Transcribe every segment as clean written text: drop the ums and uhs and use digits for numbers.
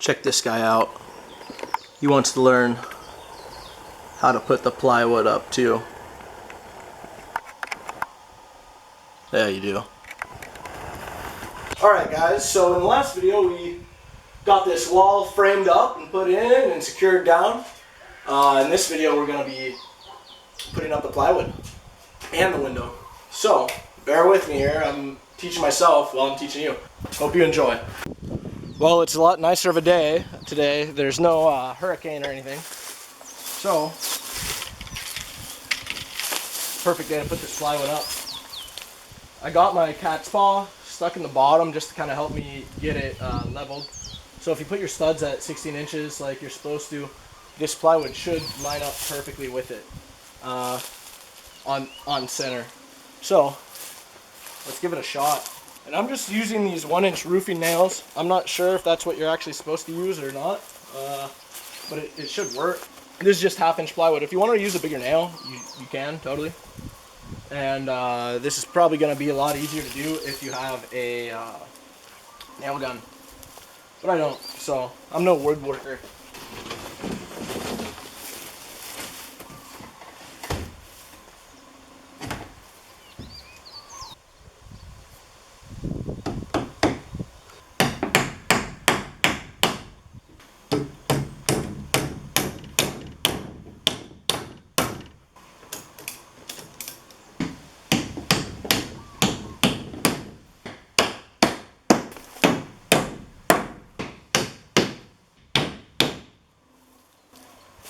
Check this guy out. He wants to learn how to put the plywood up too. Yeah, you do. Alright guys, so in the last video we got this wall framed up and put in and secured down. In this video we're going to be putting up the plywood and the window. So, bear with me here. I'm teaching myself while I'm teaching you. Hope you enjoy. Well, it's a lot nicer of a day today. There's no hurricane or anything. So, perfect day to put this plywood up. I got my cat's paw stuck in the bottom just to kind of help me get it leveled. So if you put your studs at 16 inches like you're supposed to, this plywood should line up perfectly with it on center. So let's give it a shot. And I'm just using these 1-inch roofing nails. I'm not sure if that's what you're actually supposed to use or not, but it should work. This is just 1/2-inch plywood. If you want to use a bigger nail, you can, totally. And this is probably going to be a lot easier to do if you have a nail gun. But I don't, so I'm no woodworker.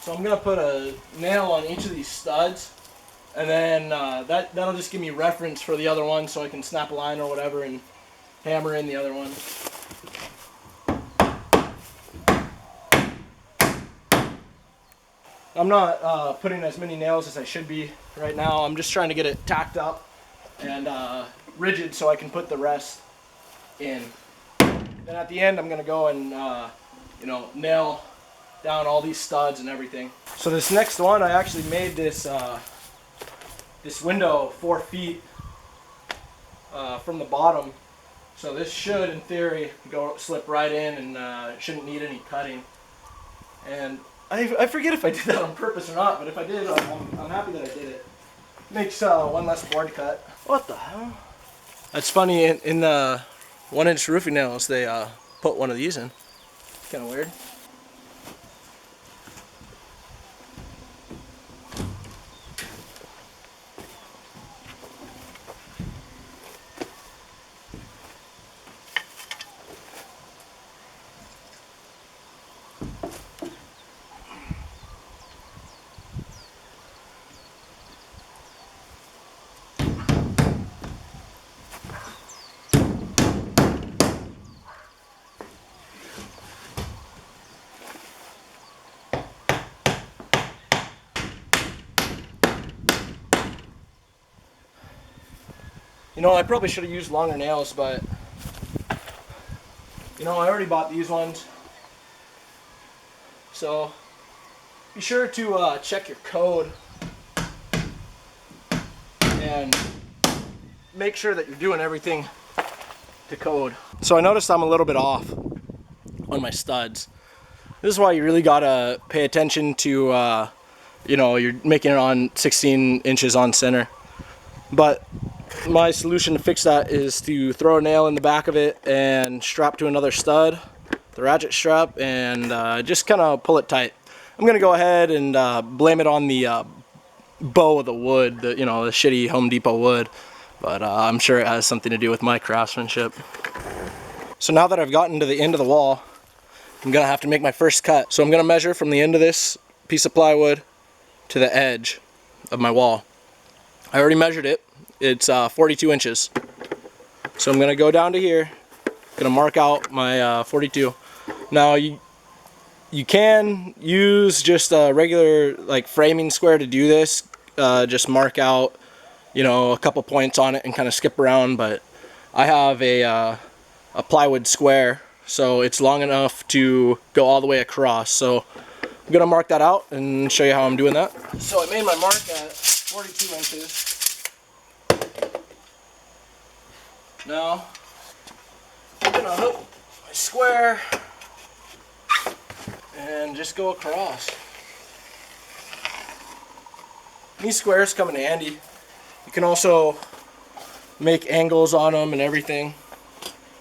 So I'm going to put a nail on each of these studs, and then that'll just give me reference for the other one so I can snap a line or whatever and hammer in the other one. I'm not putting as many nails as I should be right now. I'm just trying to get it tacked up and rigid so I can put the rest in. Then at the end I'm going to go and nail down all these studs and everything. So this next one, I actually made this this window 4 feet from the bottom. So this should, in theory, slip right in and shouldn't need any cutting. And I forget if I did that on purpose or not, but if I did, I'm happy that I did it. Makes one less board cut. What the hell? That's funny. In the 1-inch roofing nails, they put one of these in. Kind of weird. You know, I probably should have used longer nails, but I already bought these ones. So be sure to check your code and make sure that you're doing everything to code. So I noticed I'm a little bit off on my studs. This is why you really gotta pay attention to you're making it on 16 inches on center. But my solution to fix that is to throw a nail in the back of it and strap to another stud, the ratchet strap, and just kind of pull it tight. I'm going to go ahead and blame it on the bow of the wood, the shitty Home Depot wood, but I'm sure it has something to do with my craftsmanship. So now that I've gotten to the end of the wall, I'm going to have to make my first cut. So I'm going to measure from the end of this piece of plywood to the edge of my wall. I already measured it. It's 42 inches. So I'm going to go down to here, going to mark out my 42. Now you can use just a regular framing square to do this. Just mark out a couple points on it and kind of skip around, but I have a plywood square, so it's long enough to go all the way across. So I'm going to mark that out and show you how I'm doing that. So I made my mark at 42 inches. Now I'm going to hook my square and just go across. These squares come in handy. You can also make angles on them and everything.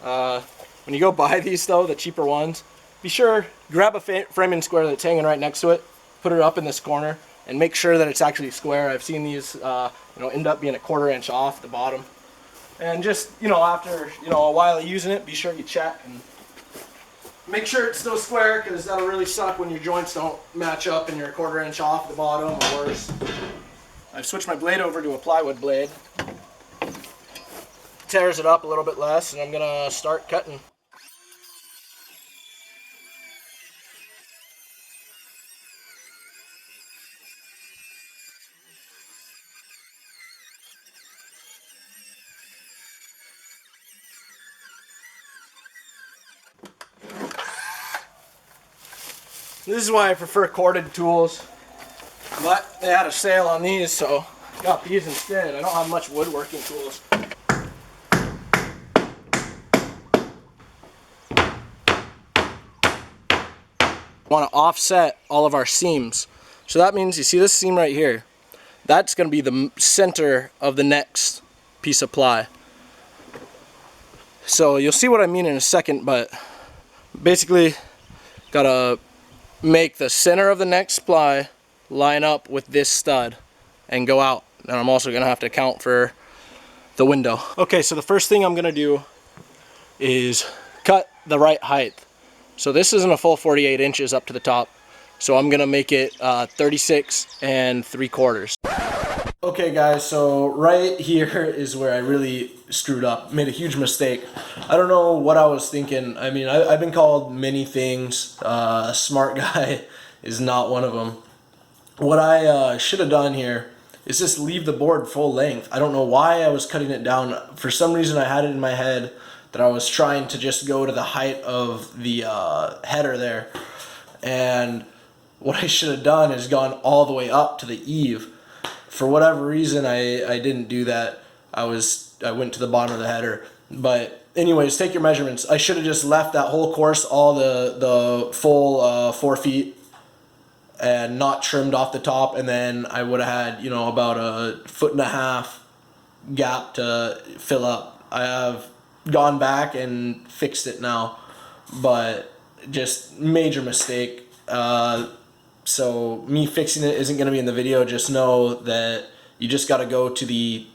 When you go buy these though, the cheaper ones, be sure grab a framing square that's hanging right next to it, put it up in this corner, and make sure that it's actually square. I've seen these end up being a 1/4 inch off the bottom. And just, after, a while of using it, be sure you check and make sure it's still square, because that'll really suck when your joints don't match up and you're a 1/4 inch off the bottom or worse. I've switched my blade over to a plywood blade. Tears it up a little bit less, and I'm gonna start cutting. This is why I prefer corded tools, but they had a sale on these, so got these instead. I don't have much woodworking tools. Want to offset all of our seams. So that means, you see this seam right here? That's going to be the center of the next piece of ply. So you'll see what I mean in a second, but basically gotta make the center of the next ply line up with this stud and go out. And I'm also gonna have to account for the window. Okay, so the first thing I'm gonna do is cut the right height. So this isn't a full 48 inches up to the top, so I'm gonna make it 36 3/4. Okay guys, so right here is where I really screwed up, made a huge mistake. I don't know what I was thinking. I mean, I've been called many things. A smart guy is not one of them. What I should have done here is just leave the board full length. I don't know why I was cutting it down. For some reason I had it in my head that I was trying to just go to the height of the header there. And what I should have done is gone all the way up to the eave. For whatever reason, I didn't do that. I went to the bottom of the header. But anyways, take your measurements. I should have just left that whole course, all the full 4 feet, and not trimmed off the top, and then I would have had, about 1.5 foot gap to fill up. I have gone back and fixed it now, but just major mistake. So me fixing it isn't going to be in the video. Just know that you just got to go to the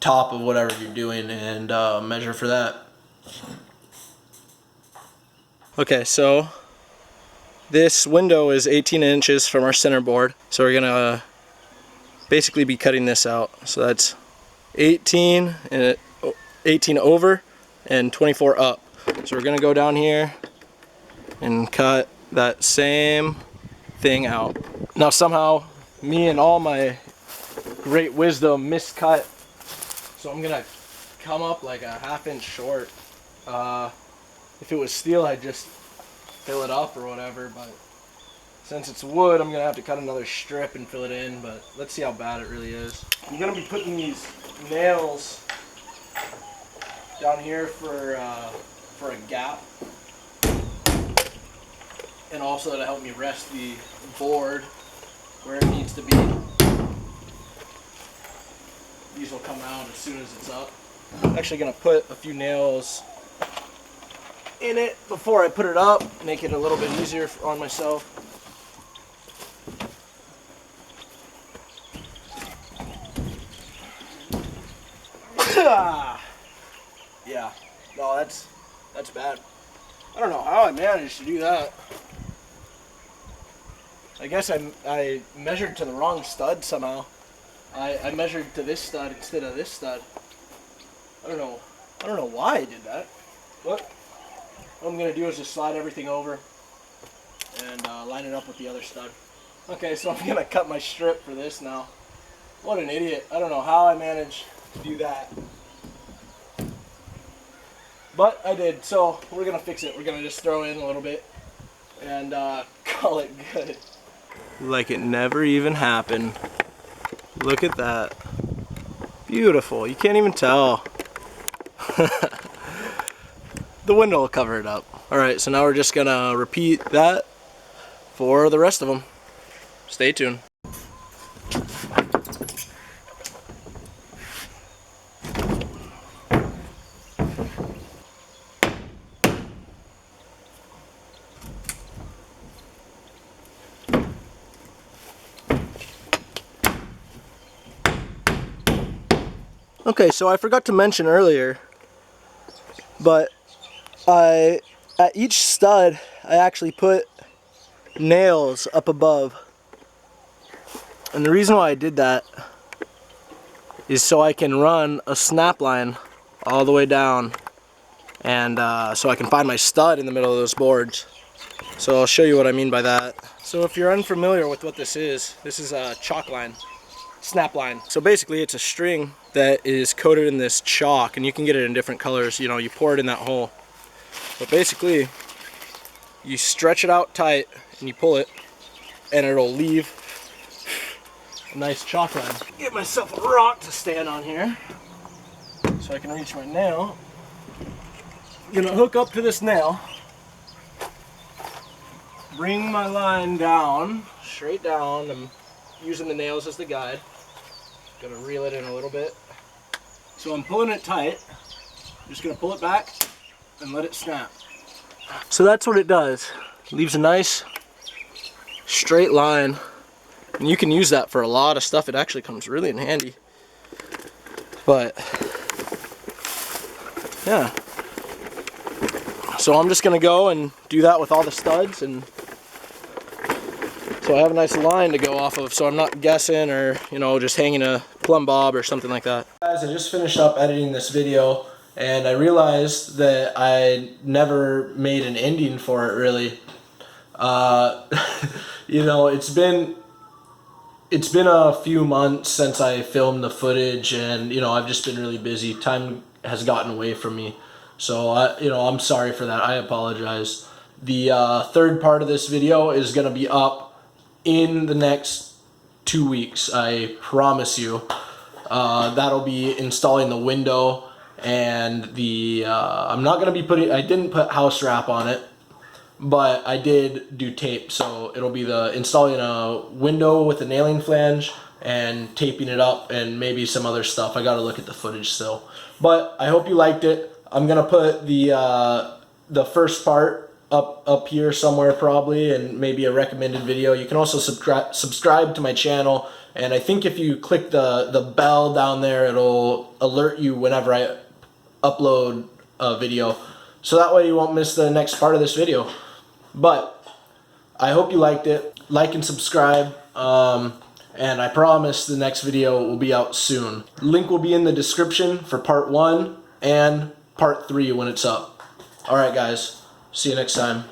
top of whatever you're doing and measure for that. Okay, so this window is 18 inches from our center board, so we're gonna basically be cutting this out. So that's 18 and 18 over and 24 up. So we're gonna go down here and cut that same thing out. Now somehow me and all my great wisdom miscut, so I'm gonna come up like a 1/2 inch short. If it was steel, I'd just fill it up or whatever, but since it's wood, I'm gonna have to cut another strip and fill it in, but let's see how bad it really is. I'm gonna be putting these nails down here for a gap, and also to help me rest the board where it needs to be. These will come out as soon as it's up. I'm actually gonna put a few nails in it before I put it up, make it a little bit easier on myself. Yeah, no, that's bad. I don't know how I managed to do that. I guess I measured to the wrong stud somehow. I measured to this stud instead of this stud. I don't know why I did that. What I'm gonna do is just slide everything over and line it up with the other stud. Okay, so I'm gonna cut my strip for this now. What an idiot. I don't know how I managed to do that. But I did, so we're gonna fix it. We're gonna just throw in a little bit and call it good. Like it never even happened. Look at that. Beautiful. You can't even tell. The window will cover it up. Alright, so now we're just gonna repeat that for the rest of them. Stay tuned. Okay, so I forgot to mention earlier, but at each stud I actually put nails up above, and the reason why I did that is so I can run a snap line all the way down, and so I can find my stud in the middle of those boards. So I'll show you what I mean by that. So if you're unfamiliar with what this is a chalk line, snap line. So basically it's a string that is coated in this chalk, and you can get it in different colors. You know, you pour it in that hole. But basically you stretch it out tight and you pull it, and it'll leave a nice chalk line. Get myself a rock to stand on here so I can reach my nail. I'm gonna hook up to this nail, bring my line down, straight down. I'm using the nails as the guide. Gonna reel it in a little bit. So I'm pulling it tight. I'm just gonna pull it back and let it snap. So that's what it does. It leaves a nice straight line, and you can use that for a lot of stuff. It actually comes really in handy. But yeah. So I'm just gonna go and do that with all the studs, and so I have a nice line to go off of, so I'm not guessing or, you know, just hanging a plumb bob or something like that. Guys, I just finished up editing this video, and I realized that I never made an ending for it, really. You know, it's been a few months since I filmed the footage, and, you know, I've just been really busy. Time has gotten away from me. So, you know, I'm sorry for that. I apologize. The third part of this video is going to be up in the next 2 weeks, I promise you. That'll be installing the window, and the I'm not gonna be putting, I didn't put house wrap on it, but I did do tape. So it'll be the installing a window with a nailing flange and taping it up, and maybe some other stuff. I gotta look at the footage still, but I hope you liked it. I'm gonna put the first part up here somewhere probably, and maybe a recommended video. You can also subscribe to my channel, and I think if you click the bell down there, it'll alert you whenever I upload a video, so that way you won't miss the next part of this video. But I hope you liked it. Like and subscribe, and I promise the next video will be out soon. Link will be in the description for part 1 and part 3 when it's up. Alright guys, see you next time.